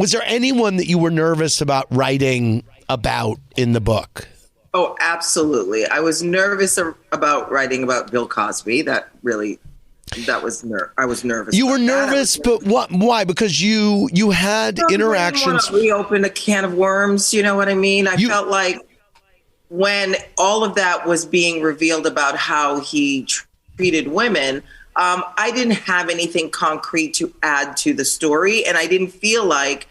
Was there anyone that you were nervous about writing about in the book? Oh, absolutely. I was nervous about writing about Bill Cosby. I was nervous. You were nervous, but what? Why? Because you had interactions. I didn't want to reopen a can of worms. You know what I mean? I felt like when all of that was being revealed about how he treated women, I didn't have anything concrete to add to the story, and I didn't feel like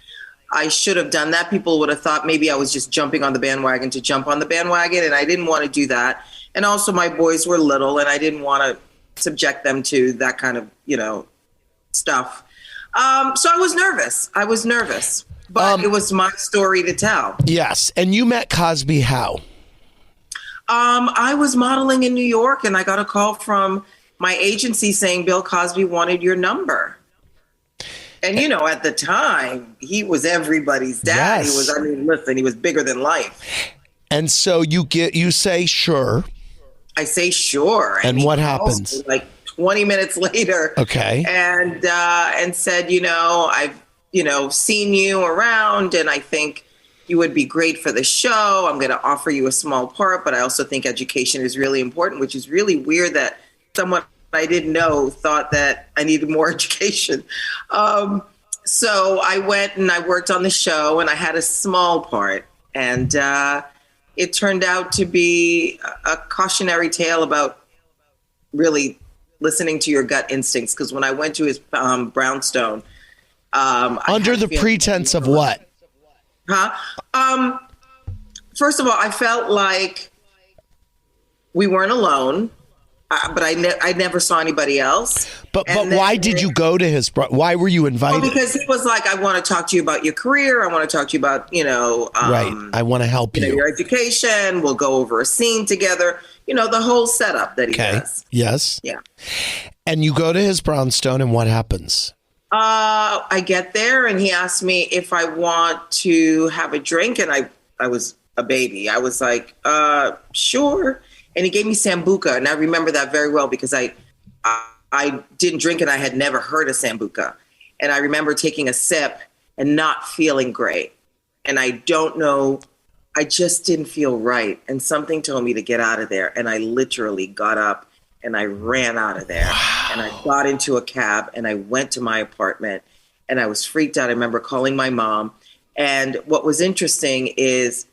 I should have done that. People would have thought maybe I was just jumping on the bandwagon to jump on the bandwagon, and I didn't want to do that. And also my boys were little, and I didn't want to subject them to that kind of, stuff. So I was nervous, but it was my story to tell. Yes. And you met Cosby how? I was modeling in New York, and I got a call from my agency saying Bill Cosby wanted your number. And, at the time, he was everybody's dad. Yes. He was bigger than life. And so you say, sure. I say, sure. And what happens? Like 20 minutes later. Okay. And said, I've, seen you around, and I think you would be great for the show. I'm going to offer you a small part, but I also think education is really important, which is really weird that someone I didn't know thought that I needed more education. So I went and I worked on the show, and I had a small part, and it turned out to be a cautionary tale about really listening to your gut instincts. Because when I went to his brownstone, under the pretense of what? First of all, I felt like we weren't alone. But I never saw anybody else. But why did you go to his? Why were you invited? Well, because he was like, I want to talk to you about your career. I want to talk to you about, right. I want to help you. Your education. We'll go over a scene together. The whole setup that he does. Yes. Yeah. And you go to his brownstone, and what happens? I get there, and he asked me if I want to have a drink, and I was a baby. I was like, sure. And he gave me Sambuca, and I remember that very well because I didn't drink and I had never heard of Sambuca. And I remember taking a sip and not feeling great. And I don't know, I just didn't feel right. And something told me to get out of there. And I literally got up and I ran out of there. Wow. And I got into a cab and I went to my apartment, and I was freaked out. I remember calling my mom. And what was interesting is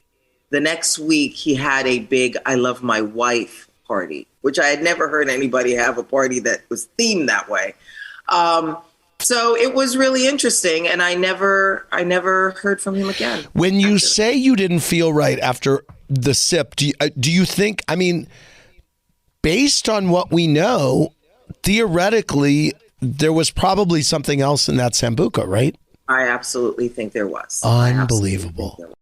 the next week, he had a big I Love My Wife party, which I had never heard anybody have a party that was themed that way. So it was really interesting, and I never heard from him again. When you say you didn't feel right after the sip, do you think, based on what we know, theoretically, there was probably something else in that Sambuca, right? I absolutely think there was. Unbelievable.